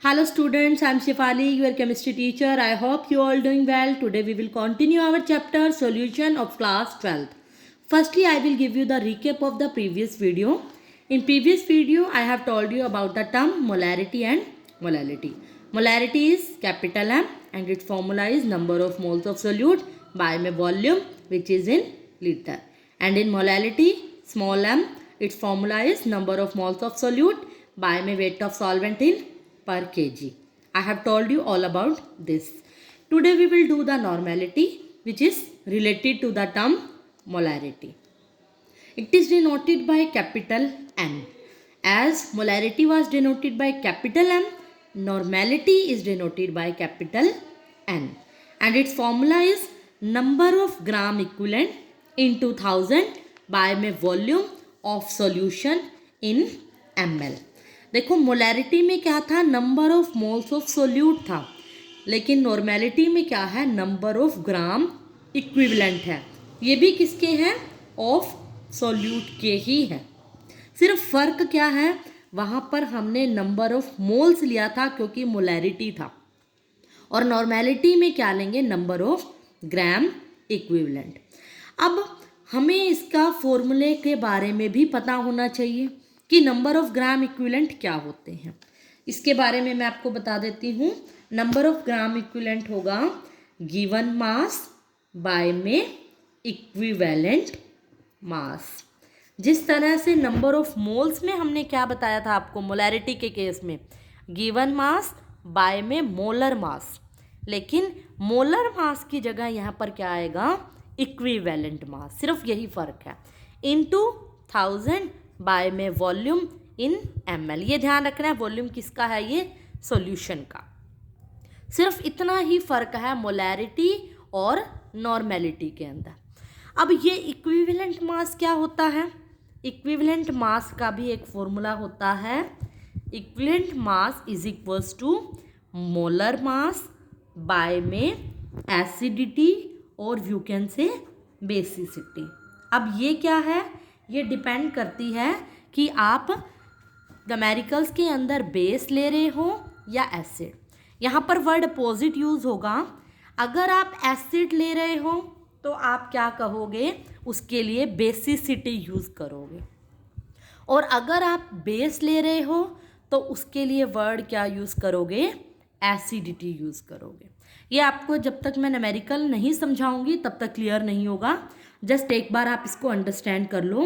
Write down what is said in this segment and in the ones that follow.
Hello students, I am Shefali, your chemistry teacher. I hope you all doing well. Today we will continue our chapter solution of class 12th. Firstly, I will give you the recap of the previous video. In previous video, I have told you about the term molarity and molality. Molarity is capital M and its formula is number of moles of solute by volume, which is in liter. And in molality, small m, its formula is number of moles of solute by weight of solvent in per kg. I have told you all about this. Today we will do the normality, which is related to the term molarity. It is denoted by capital N. As molarity was denoted by capital M, normality is denoted by capital N. And its formula is number of gram equivalent into 1000 by volume of solution in ml. देखो molarity में क्या था, number of moles of solute था, लेकिन normality में क्या है, number of gram equivalent है. ये भी किसके हैं, ऑफ सोल्यूट के ही है. सिर्फ फर्क क्या है, वहाँ पर हमने नंबर ऑफ मोल्स लिया था क्योंकि मोलैरिटी था, और नॉर्मेलिटी में क्या लेंगे, नंबर ऑफ ग्राम इक्विवेलेंट. अब हमें इसका फॉर्मूले के बारे में भी पता होना चाहिए कि नंबर ऑफ ग्राम इक्विवेलेंट क्या होते हैं. इसके बारे में मैं आपको बता देती हूँ. नंबर ऑफ ग्राम इक्विवेलेंट होगा गिवन मास बाय में इक्विवेलेंट मास. जिस तरह से नंबर ऑफ मोल्स में हमने क्या बताया था आपको मोलैरिटी के केस में, गिवन मास बाय में मोलर मास, लेकिन मोलर मास की जगह यहाँ पर क्या आएगा, इक्विवेलेंट मास. सिर्फ यही फर्क है. इनटू 1000 बाय में वॉल्यूम इन ml. ये ध्यान रखना है, वॉल्यूम किसका है, ये सॉल्यूशन का. सिर्फ इतना ही फर्क है मोलैरिटी और नॉर्मेलिटी के अंदर. अब ये इक्विवेलेंट मास क्या होता है, इक्विवेलेंट मास का भी एक फॉर्मूला होता है. Equivalent mass is equals to molar mass by में एसिडिटी और यू कैन से बेसिसिटी. अब ये क्या है, ये डिपेंड करती है कि आप न्यूमेरिकल्स के अंदर बेस ले रहे हो या एसिड. यहाँ पर वर्ड अपोजिट यूज़ होगा. अगर आप एसिड ले रहे हो तो आप क्या कहोगे, उसके लिए बेसिसिटी यूज़ करोगे, और अगर आप बेस ले रहे हो तो उसके लिए वर्ड क्या यूज़ करोगे, एसिडिटी यूज़ करोगे. ये आपको जब तक मैं न्यूमेरिकल नहीं समझाऊंगी तब तक क्लियर नहीं होगा. जस्ट एक बार आप इसको अंडरस्टैंड कर लो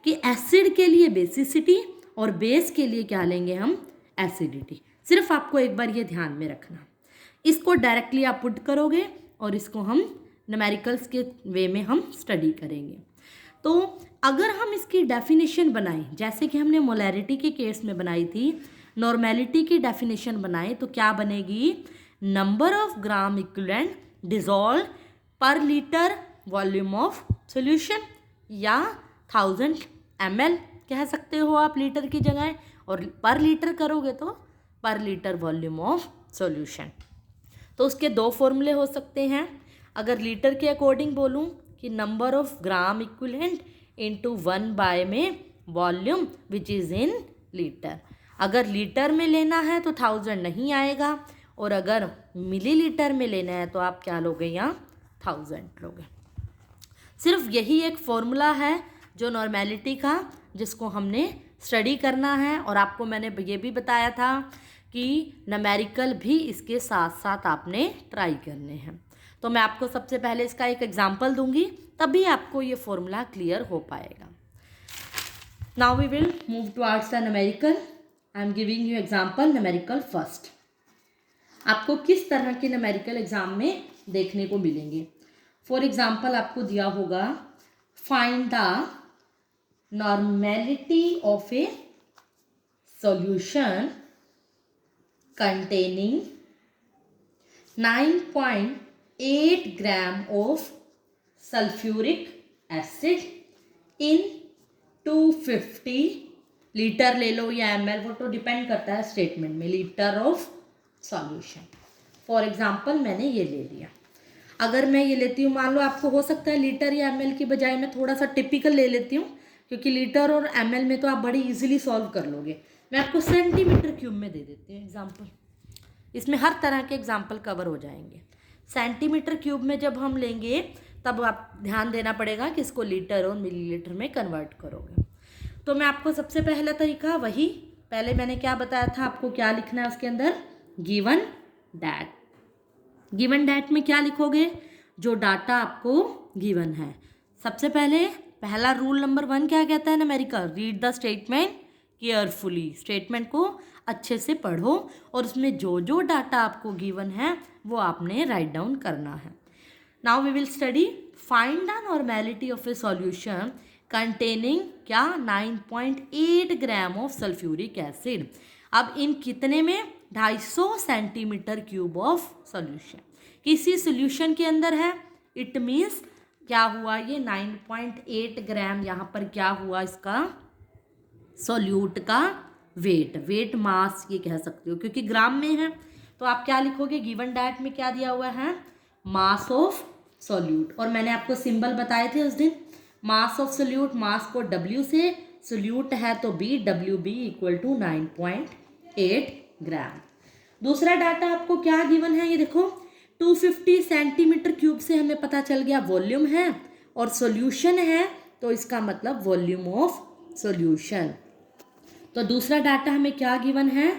कि एसिड के लिए बेसिसिटी और बेस के लिए क्या लेंगे हम, एसिडिटी. सिर्फ आपको एक बार ये ध्यान में रखना. इसको डायरेक्टली आप पुट करोगे और इसको हम न्यूमेरिकल्स के वे में हम स्टडी करेंगे. तो अगर हम इसकी डेफिनेशन बनाएं, जैसे कि हमने मोलैरिटी के केस में बनाई थी, नॉर्मेलिटी की डेफिनेशन बनाएं तो क्या बनेगी, number of gram equivalent dissolve पर लीटर वॉल्यूम ऑफ सॉल्यूशन, या 1000 ml कह सकते हो आप लीटर की जगह, और पर लीटर करोगे तो पर लीटर वॉल्यूम ऑफ सॉल्यूशन. तो उसके दो फॉर्मूले हो सकते हैं. अगर लीटर के अकॉर्डिंग बोलूँ कि number of gram equivalent into 1 by में volume which is in litre. अगर लीटर में लेना है तो 1000 नहीं आएगा, और अगर मिलीलीटर में लेना है तो आप क्या लोगे, यहाँ 1000 लोगे. सिर्फ यही एक फॉर्मूला है जो नॉर्मेलिटी का, जिसको हमने स्टडी करना है. और आपको मैंने ये भी बताया था कि न्यूमेरिकल भी इसके साथ साथ आपने ट्राई करने हैं. तो मैं आपको सबसे पहले इसका एक एग्जांपल दूंगी, तभी आपको ये फॉर्मूला क्लियर हो पाएगा. Now we will move towards the numerical. I am giving you example numerical first. आपको किस तरह के न्यूमेरिकल एग्जाम में देखने को मिलेंगे. फॉर एग्जाम्पल आपको दिया होगा, find the normality of a solution containing 9.8 gram of sulphuric acid in 250 litre ले लो या ml, वो तो डिपेंड करता है स्टेटमेंट में, litre of solution. For example मैंने ये ले लिया. अगर मैं ये लेती हूँ, मान लो आपको हो सकता है लीटर या ml की बजाय मैं थोड़ा सा टिपिकल ले लेती हूँ, क्योंकि लीटर और ml में तो आप बड़ी इजीली सॉल्व कर लोगे. मैं आपको सेंटीमीटर क्यूब में दे देती हूँ एग्जाम्पल. इसमें हर तरह के एग्जाम्पल कवर हो जाएंगे। सेंटीमीटर क्यूब में जब हम लेंगे तब आप ध्यान देना पड़ेगा कि इसको लीटर और मिलीलीटर में कन्वर्ट करोगे। तो मैं आपको सबसे पहला तरीका वही, पहले मैंने क्या बताया था आपको क्या लिखना है उसके अंदर, गिवन डैट। गिवन डैट में क्या लिखोगे, जो डाटा आपको गिवन है। सबसे पहले पहला रूल नंबर 1 क्या कहता है numerical, read the statement carefully. Statement को अच्छे से पढ़ो और उसमें जो जो डाटा आपको गिवन है वो आपने राइट डाउन करना है। Now we will study find the normality of a solution containing क्या 9.8 ग्राम ऑफ सल्फ्यूरिक एसिड। अब इन कितने में 250 सेंटीमीटर क्यूब ऑफ सॉल्यूशन किसी सॉल्यूशन के अंदर है। इट मीन्स क्या हुआ, ये 9.8 ग्राम यहाँ पर क्या हुआ, इसका सॉल्यूट का वेट मास ये कह सकते हो क्योंकि ग्राम में है। तो आप क्या लिखोगे, गिवन डैट में क्या दिया हुआ है, मास ऑफ सॉल्यूट। और मैंने आपको सिंबल बताए थे उस दिन, मास ऑफ सॉल्यूट, मास को W से, सॉल्यूट है तो B, WB इक्वल टू 9.8 ग्राम। दूसरा डाटा आपको क्या गिवन है, ये देखो 250 सेंटीमीटर क्यूब से हमें पता चल गया वॉल्यूम है और सॉल्यूशन है, तो इसका मतलब वॉल्यूम ऑफ सॉल्यूशन। तो दूसरा डाटा हमें क्या गिवन है,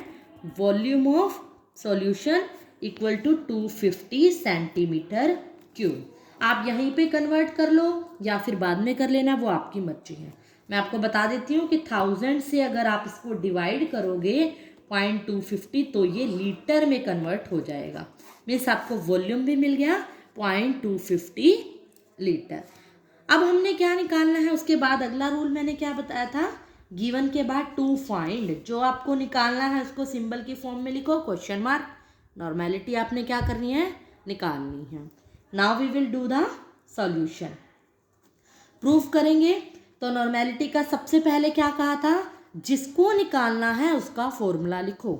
volume of solution equal to 250 centimetre cube. आप यहीं पे कन्वर्ट कर लो या फिर बाद में कर लेना, वो आपकी मर्जी है। मैं आपको बता देती हूँ कि 1000 से अगर आप इसको डिवाइड करोगे 0.250 तो ये लीटर में कन्वर्ट हो जाएगा। मीन्स आपको वॉल्यूम भी मिल गया 0.250 लीटर। अब हमने क्या निकालना है, उसके बाद अगला रूल मैंने क्या बताया था, गिवन के बाद टू फाइंड, जो आपको निकालना है उसको सिंबल की फॉर्म में लिखो, क्वेश्चन मार्क। नॉर्मेलिटी आपने क्या करनी है, निकालनी है। Now we will do the solution, proof करेंगे। तो नॉर्मेलिटी का सबसे पहले क्या कहा था, जिसको निकालना है उसका फॉर्मूला लिखो।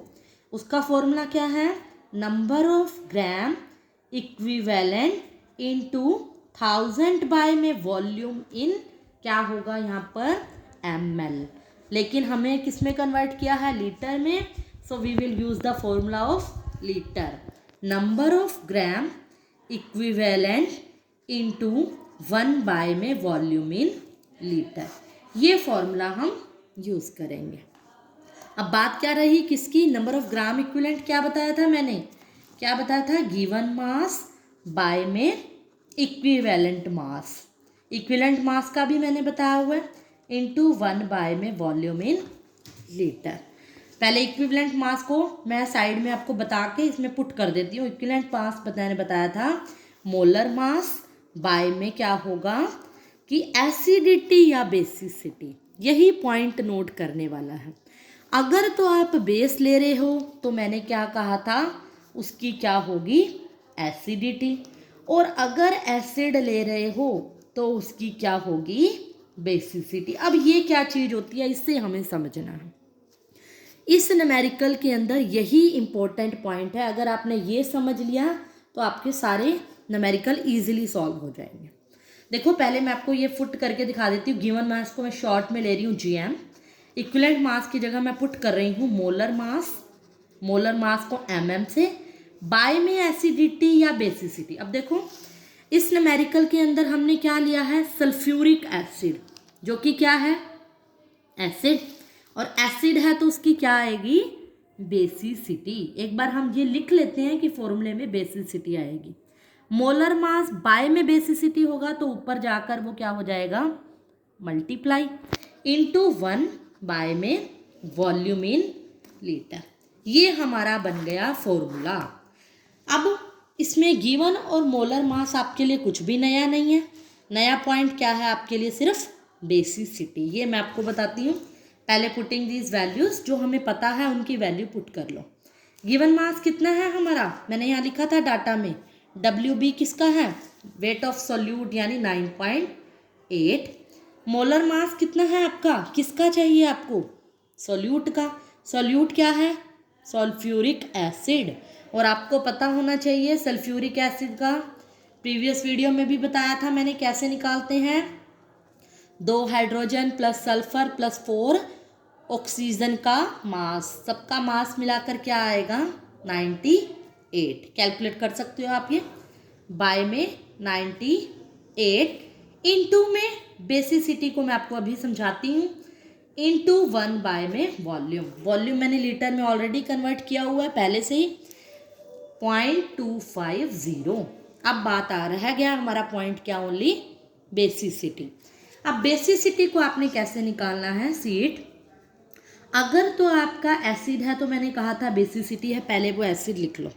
उसका फॉर्मूला क्या है, number of gram equivalent into 1000 by में वॉल्यूम इन क्या होगा यहाँ पर ml, लेकिन हमें किस में कन्वर्ट किया है, लीटर में। So we will use the formula of litre, number of gram equivalent into 1 by में वॉल्यूम इन लीटर, ये फॉर्मूला हम यूज करेंगे। अब बात क्या रही किसकी, नंबर ऑफ ग्राम इक्विवेलेंट क्या बताया था मैंने, क्या बताया था, गिवन मास बाय में इक्विवेलेंट मास। इक्विवेलेंट मास का भी मैंने बताया हुआ है, इनटू 1 बाय में वॉल्यूम इन लीटर। पहले इक्विवेलेंट मास को मैं साइड में आपको बता के इसमें पुट कर देती हूँ। इक्विवेलेंट मास मैंने बताया था मोलर मास बाय में क्या होगा कि एसिडिटी या बेसिसिटी, यही पॉइंट नोट करने वाला है। अगर तो आप बेस ले रहे हो तो मैंने क्या कहा था, उसकी क्या होगी, एसिडिटी, और अगर एसिड ले रहे हो तो उसकी क्या होगी, बेसिसिटी। अब ये क्या चीज़ होती है, इससे हमें समझना है। इस न्यूमेरिकल के अंदर यही इम्पोर्टेंट पॉइंट है। अगर आपने ये समझ लिया तो आपके सारे न्यूमेरिकल इजीली सॉल्व हो जाएंगे। देखो पहले मैं आपको ये फुट करके दिखा देती हूँ। गिवन मास को मैं शॉर्ट में ले रही हूँ GM, इक्विवेलेंट मास की जगह मैं पुट कर रही हूँ मोलर मास, मोलर मास को MM से, बाय में एसिडिटी या बेसिसिटी। अब देखो इस न्यूमेरिकल के अंदर हमने क्या लिया है, सल्फ्यूरिक एसिड, जो कि क्या है, एसिड, और एसिड है तो उसकी क्या आएगी, बेसिसिटी। एक बार हम ये लिख लेते हैं कि फॉर्मूले में बेसिसिटी आएगी। मोलर मास बाय में बेसिसिटी होगा तो ऊपर जाकर वो क्या हो जाएगा, मल्टीप्लाई, इनटू 1 बाय में वॉल्यूम इन लीटर। ये हमारा बन गया फॉर्मूला। अब इसमें गिवन और मोलर मास आपके लिए कुछ भी नया नहीं है। नया पॉइंट क्या है आपके लिए, सिर्फ बेसिसिटी। ये मैं आपको बताती हूँ। पहले पुटिंग दीज वैल्यूज, जो हमें पता है उनकी वैल्यू पुट कर लो। गिवन मास कितना है हमारा, मैंने यहाँ लिखा था डाटा में, WB किसका है, वेट ऑफ सॉल्यूट यानी 9.8। मोलर मास कितना है आपका, किसका चाहिए आपको, सॉल्यूट का। सॉल्यूट क्या है, सल्फ्यूरिक एसिड, और आपको पता होना चाहिए सल्फ्यूरिक एसिड का प्रीवियस वीडियो में भी बताया था मैंने कैसे निकालते हैं। 2 hydrogen plus sulphur plus 4 oxygen का मास, सबका मास मिलाकर क्या आएगा 98 कैलकुलेट कर सकते हो आप ये। बाय में 98, इनटू में बेसिसिटी को मैं आपको अभी समझाती हूँ, इनटू 1 बाय में वॉल्यूम। वॉल्यूम मैंने लीटर में ऑलरेडी कन्वर्ट किया हुआ है पहले से ही, 0.250। अब बात आ रहा है गया हमारा पॉइंट क्या, ओनली बेसिसिटी। अब बेसिसिटी को आपने कैसे निकालना है सीट, अगर तो आपका एसिड है तो मैंने कहा था बेसिसिटी है, पहले वो एसिड लिख लो।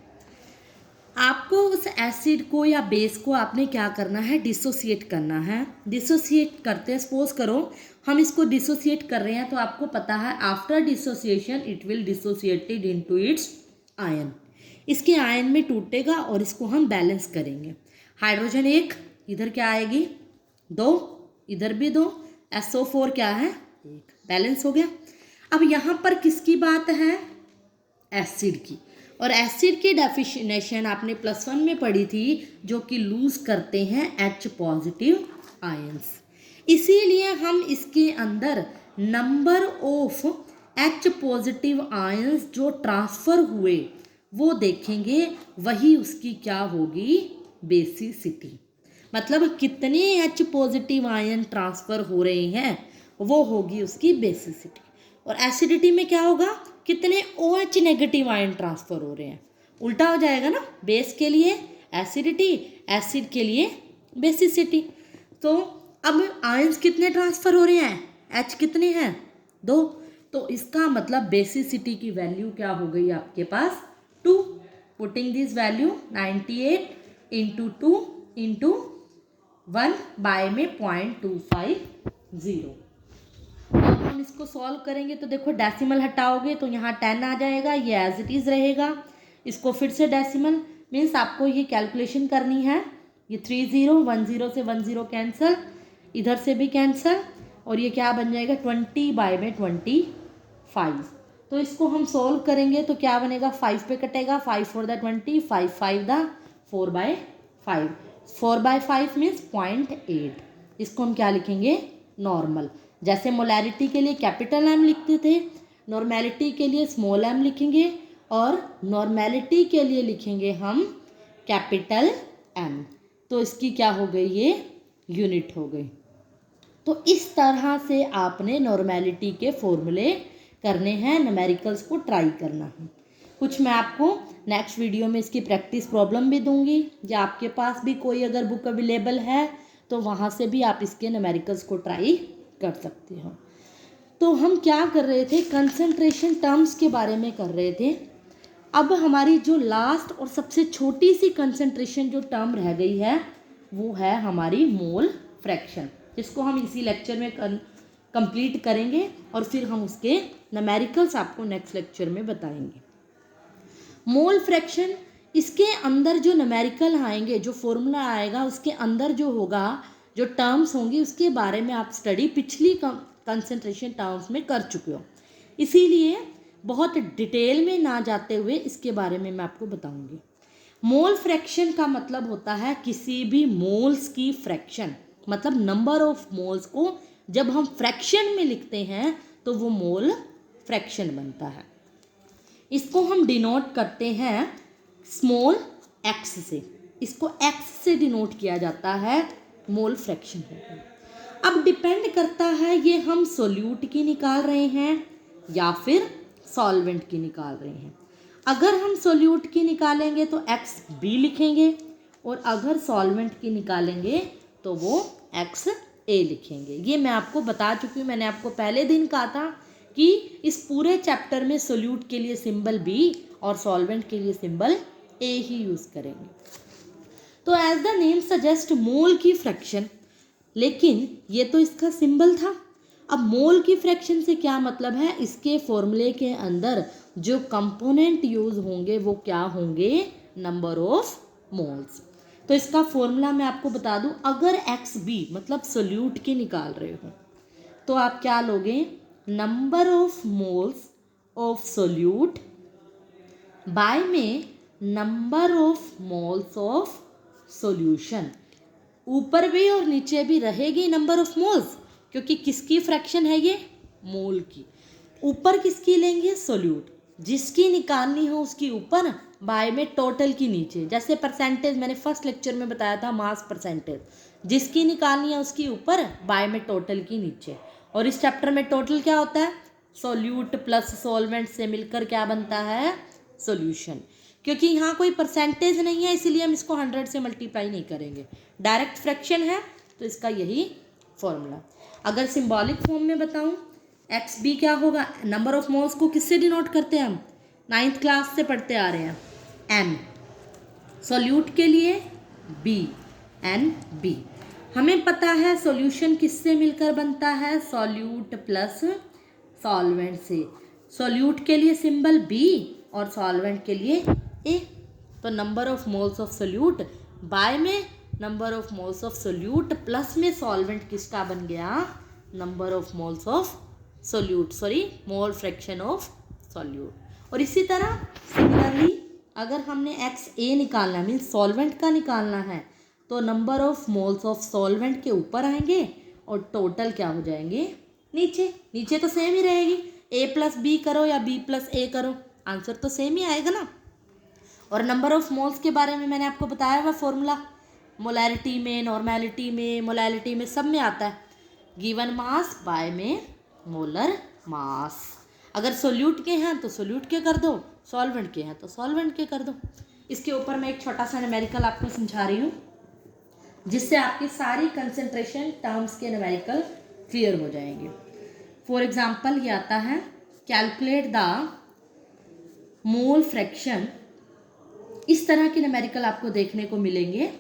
आपको उस एसिड को या बेस को आपने क्या करना है, डिसोसिएट करना है। डिसोसिएट करते, सपोज करो हम इसको डिसोसिएट कर रहे हैं, तो आपको पता है after dissociation it will dissociated into its ion. इसके आयन में टूटेगा और इसको हम बैलेंस करेंगे। हाइड्रोजन 1 इधर क्या आएगी 2, इधर भी 2, SO4 क्या है 1, बैलेंस हो गया। अब यहाँ पर किसकी बात है, एसिड की। और एसिड की डेफिनेशन आपने +1 में पढ़ी थी, जो कि लूज करते हैं H पॉजिटिव आयंस। इसीलिए हम इसके अंदर number of H positive ions जो ट्रांसफ़र हुए वो देखेंगे, वही उसकी क्या होगी, बेसिसिटी। मतलब कितने H पॉजिटिव आयन ट्रांसफ़र हो रहे हैं वो होगी उसकी बेसिसिटी। और एसिडिटी में क्या होगा, कितने OH नेगेटिव आयन ट्रांसफ़र हो रहे हैं, उल्टा हो जाएगा ना, बेस के लिए एसिडिटी, एसिड के लिए बेसिसिटी। तो अब आयंस कितने ट्रांसफ़र हो रहे हैं, H कितने हैं 2, तो इसका मतलब बेसिसिटी की वैल्यू क्या हो गई आपके पास 2। Putting this value 98 into 2 into 1 by में 0.250। हम इसको सॉल्व करेंगे तो देखो डेसिमल हटाओगे तो यहाँ 10 आ जाएगा, ये एज इट इज़ रहेगा। इसको फिर से डेसिमल मीन्स आपको ये कैलकुलेशन करनी है, ये 30 10 से 10 कैंसिल, इधर से भी कैंसिल, और ये क्या बन जाएगा 20 बाय में 25। तो इसको हम सॉल्व करेंगे तो क्या बनेगा, 5 पे कटेगा, 5 4 द 20, 5 5 द 4/5, 4/5 मीन्स 0.8। इसको हम क्या लिखेंगे, नॉर्मल। जैसे मोलैरिटी के लिए कैपिटल M लिखते थे, नॉर्मेलिटी के लिए स्मॉल m लिखेंगे, और नॉर्मेलिटी के लिए लिखेंगे हम कैपिटल M। तो इसकी क्या हो गई, ये यूनिट हो गई। तो इस तरह से आपने नॉर्मेलिटी के फॉर्मूले करने हैं, न्यूमेरिकल्स को ट्राई करना है। कुछ मैं आपको नेक्स्ट वीडियो में इसकी प्रैक्टिस प्रॉब्लम भी दूंगी, या आपके पास भी कोई अगर बुक अवेलेबल है तो वहाँ से भी आप इसके न्यूमेरिकल्स को ट्राई कर सकते हो। तो हम क्या कर रहे थे, कंसंट्रेशन टर्म्स के बारे में कर रहे थे। अब हमारी जो लास्ट और सबसे छोटी सी कंसंट्रेशन जो टर्म रह गई है वो है हमारी मोल फ्रैक्शन, जिसको हम इसी लेक्चर में कंप्लीट करेंगे, और फिर हम उसके न्यूमेरिकल्स आपको नेक्स्ट लेक्चर में बताएंगे। मोल फ्रैक्शन, इसके अंदर जो न्यूमेरिकल आएंगे, जो फॉर्मूला आएगा उसके अंदर जो होगा, जो टर्म्स होंगी उसके बारे में आप स्टडी पिछली कंसंट्रेशन टर्म्स में कर चुके हो, इसीलिए बहुत डिटेल में ना जाते हुए इसके बारे में मैं आपको बताऊंगी। मोल फ्रैक्शन का मतलब होता है किसी भी मोल्स की फ्रैक्शन, मतलब नंबर ऑफ मोल्स को जब हम फ्रैक्शन में लिखते हैं तो वो मोल फ्रैक्शन बनता है। इसको हम डिनोट करते हैं स्मॉल x से, इसको x से डिनोट किया जाता है, मोल फ्रैक्शन होगा। अब डिपेंड करता है ये हम सोल्यूट की निकाल रहे हैं या फिर सॉल्वेंट की निकाल रहे हैं। अगर हम सोल्यूट की निकालेंगे तो XB लिखेंगे, और अगर सॉल्वेंट की निकालेंगे तो वो XA लिखेंगे। ये मैं आपको बता चुकी हूँ, मैंने आपको पहले दिन कहा था कि इस पूरे चैप्टर में सोल्यूट के लिए सिंबल B और सॉल्वेंट के लिए सिंबल A ही यूज़ करेंगे। तो एज द नेम सजेस्ट मोल की फ्रैक्शन, लेकिन ये तो इसका सिंबल था। अब मोल की फ्रैक्शन से क्या मतलब है, इसके फॉर्मूले के अंदर जो कंपोनेंट यूज होंगे वो क्या होंगे, नंबर ऑफ मोल्स। तो इसका फॉर्मूला मैं आपको बता दूं, अगर XB मतलब सोल्यूट की निकाल रहे हो तो आप क्या लोगे, number of moles of solute by में number of moles of solution. ऊपर भी और नीचे भी रहेगी नंबर ऑफ मोल्स, क्योंकि किसकी फ्रैक्शन है ये, मोल की। ऊपर किसकी लेंगे, सोल्यूट, जिसकी निकालनी हो उसकी ऊपर, बाय में टोटल की नीचे। जैसे परसेंटेज मैंने फर्स्ट लेक्चर में बताया था, मास परसेंटेज, जिसकी निकालनी है उसकी ऊपर, बाय में टोटल की नीचे। और इस चैप्टर में टोटल क्या होता है, सॉल्यूट प्लस सॉल्वेंट से मिलकर क्या बनता है, सॉल्यूशन। क्योंकि यहाँ कोई परसेंटेज नहीं है इसलिए हम इसको 100 से मल्टीप्लाई नहीं करेंगे, डायरेक्ट फ्रैक्शन है तो इसका यही फॉर्मूला। अगर सिंबॉलिक फॉर्म में बताऊँ, एक्स बी क्या होगा, नंबर ऑफ मोल्स को किससे डिनोट करते हैं हम, 9th क्लास से पढ़ते आ रहे हैं, एन। सॉल्यूट के लिए बी, एन बी। हमें पता है सॉल्यूशन किससे मिलकर बनता है, सॉल्यूट प्लस सॉल्वेंट से। सॉल्यूट के लिए सिंबल बी और सॉल्वेंट के लिए ए। तो number of moles of solute by में number of moles of solute plus में सॉल्वेंट किसका बन गया, number of moles of solute, sorry mole fraction of solute. और इसी तरह सिमिलरली अगर हमने एक्स ए निकालना है, मीन्स सॉल्वेंट का निकालना है, तो number of moles of solvent के ऊपर आएंगे और टोटल क्या हो जाएंगे, नीचे। नीचे तो सेम ही रहेगी, ए प्लस बी करो या बी प्लस ए करो, आंसर तो सेम ही आएगा ना। और नंबर ऑफ मोल्स के बारे में मैंने आपको बताया हुआ फॉर्मूला, मोलैरिटी में, नॉर्मेलिटी में, मोलैलिटी में, सब में आता है, गिवन मास बाय में मोलर मास। अगर सोल्यूट के हैं तो सोल्यूट के कर दो, सॉल्वेंट के हैं तो सॉल्वेंट के कर दो। इसके ऊपर मैं एक छोटा सा न्यूमेरिकल आपको समझा रही हूँ जिससे आपकी सारी कंसंट्रेशन टर्म्स के न्यूमेरिकल क्लियर हो जाएंगे। फॉर एग्जाम्पल ये आता है, कैलकुलेट द मोल फ्रैक्शन। इस तरह के न्यूमेरिकल आपको देखने को मिलेंगे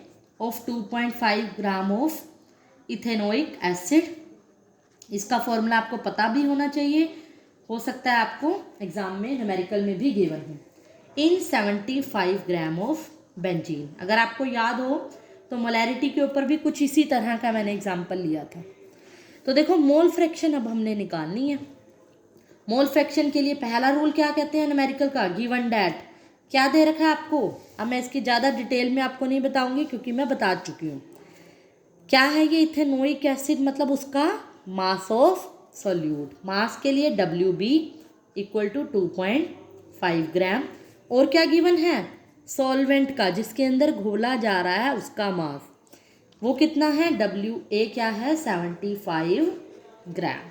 of 2.5 gram of ethanoic acid. इसका फॉर्मूला आपको पता भी होना चाहिए, हो सकता है आपको एग्जाम में न्यूमेरिकल में भी गिवन हो। इन 75 ग्राम ऑफ बेंजीन। अगर आपको याद हो तो मोलैरिटी के ऊपर भी कुछ इसी तरह का मैंने एग्जाम्पल लिया था। तो देखो मोल फ्रैक्शन अब हमने निकालनी है। मोल फ्रैक्शन के लिए पहला रूल क्या कहते हैं न्यूमेरिकल का, गिवन डैट। क्या दे रखा है आपको, अब मैं इसकी ज़्यादा डिटेल में आपको नहीं बताऊंगी क्योंकि मैं बता चुकी हूँ। क्या है ये, इथेनोइक एसिड, मतलब उसका मास ऑफ सॉल्यूट। मास के लिए WB इक्वल टू 2.5 ग्राम। और क्या गिवन है, सॉल्वेंट का जिसके अंदर घोला जा रहा है उसका मास, वो कितना है, WA क्या है, 75 ग्राम।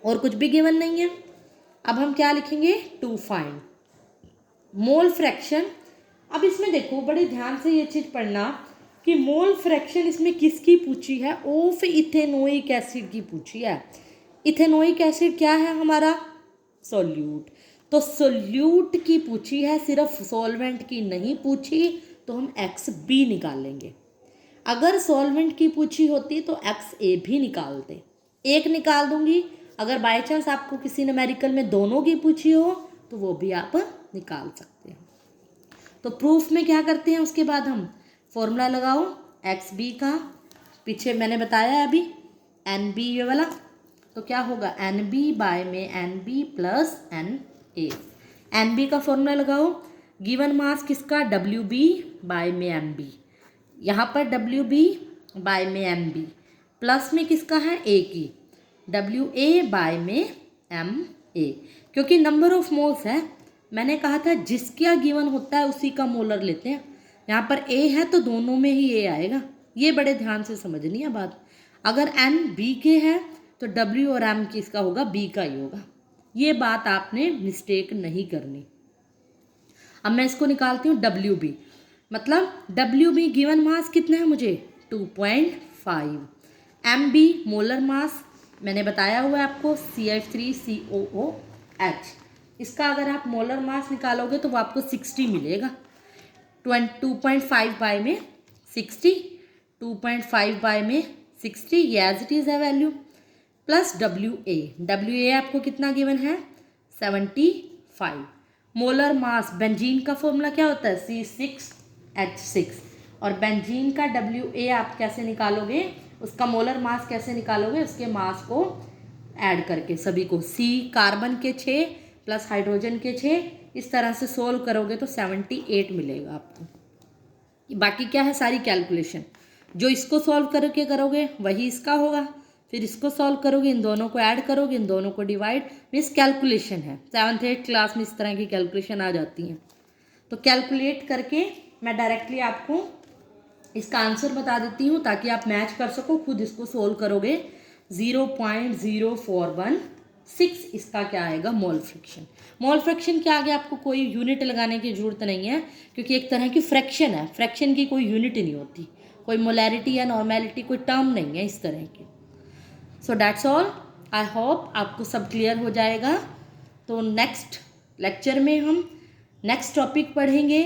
और कुछ भी गिवन नहीं है। अब हम क्या लिखेंगे, टू फाइंड मोल फ्रैक्शन। अब इसमें देखो बड़े ध्यान से ये चीज़ पढ़ना कि मोल फ्रैक्शन इसमें किसकी पूछी है, ऑफ इथेनोइक एसिड की पूछी है। इथेनोइक एसिड क्या है हमारा, सॉल्यूट। तो सॉल्यूट की पूछी है, सिर्फ सॉल्वेंट की नहीं पूछी, तो हम XB निकालेंगे। अगर सॉल्वेंट की पूछी होती तो XA भी निकालते, एक निकाल दूंगी। अगर बाय चांस आपको किसी न्यूमेरिकल में दोनों की पूछी हो तो वो भी आप निकाल सकते हैं। तो प्रूफ में क्या करते हैं, उसके बाद हम फॉर्मूला लगाओ XB का, पीछे मैंने बताया है अभी, NB ये वाला, तो क्या होगा, NB बाय में NB प्लस NA। NB का फॉर्मूला लगाओ, गिवन मास किसका, WB बाय में MB। यहाँ पर WB बाय में MB, प्लस में किसका है, A की, WA बाय में MA। क्योंकि नंबर ऑफ मोल्स है, मैंने कहा था जिसका गिवन होता है उसी का मोलर लेते हैं। यहाँ पर A है तो दोनों में ही A आएगा, ये बड़े ध्यान से समझनी है बात। अगर N B के है तो W और M किसका होगा, B का ही होगा। ये बात आपने मिस्टेक नहीं करनी। अब मैं इसको निकालती हूँ WB, मतलब WB गिवन मास कितना है मुझे, 2.5। MB मोलर मास मैंने बताया हुआ है आपको, CH3COOH। इसका अगर आप मोलर मास निकालोगे तो वो आपको 60 मिलेगा। 2.5 बाय में 60, 2.5 बाय में 60, ये एज इट इज़ है वैल्यू, प्लस WA आपको कितना गिवन है, 75। मोलर मास, बेंजीन का फॉर्मूला क्या होता है, C6H6। और बेंजीन का WA आप कैसे निकालोगे, उसका मोलर मास कैसे निकालोगे, उसके मास को ऐड करके सभी को, C कार्बन के 6 प्लस हाइड्रोजन के 6, इस तरह से सोल्व करोगे तो 78 मिलेगा आपको। बाकी क्या है, सारी कैलकुलेशन जो इसको सॉल्व करके करोगे वही इसका होगा, फिर इसको सॉल्व करोगे, इन दोनों को ऐड करोगे, इन दोनों को डिवाइड, मीन्स कैलकुलेशन है। 7th 8th क्लास में इस तरह की कैलकुलेशन आ जाती हैं। तो कैलकुलेट करके मैं डायरेक्टली आपको इसका आंसर बता देती हूँ ताकि आप मैच कर सको, खुद इसको सोल्व करोगे। 0.0416 इसका क्या आएगा, मोल फ्रैक्शन। मोल फ्रैक्शन के आगे आपको कोई यूनिट लगाने की ज़रूरत नहीं है, क्योंकि एक तरह की फ्रैक्शन है, फ्रैक्शन की कोई यूनिट नहीं होती, कोई मोलैरिटी या नॉर्मेलिटी कोई टर्म नहीं है इस तरह की। So that's all, I hope आपको सब क्लियर हो जाएगा। तो नेक्स्ट लेक्चर में हम नेक्स्ट टॉपिक पढ़ेंगे।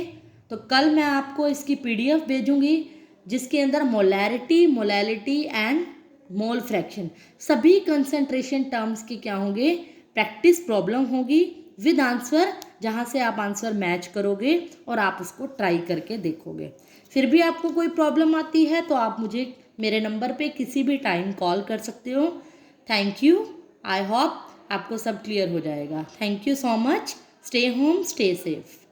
तो कल मैं आपको इसकी PDF भेजूंगी जिसके अंदर molarity, molality and mole fraction सभी कंसंट्रेशन टर्म्स के क्या होंगे, प्रैक्टिस प्रॉब्लम होगी विद आंसर, जहाँ से आप आंसर मैच करोगे और आप उसको ट्राई करके देखोगे। फिर भी आपको कोई प्रॉब्लम आती है तो आप मुझे मेरे नंबर पे किसी भी टाइम कॉल कर सकते हो। थैंक यू, आई होप आपको सब क्लियर हो जाएगा। Thank you so much, stay home, stay safe.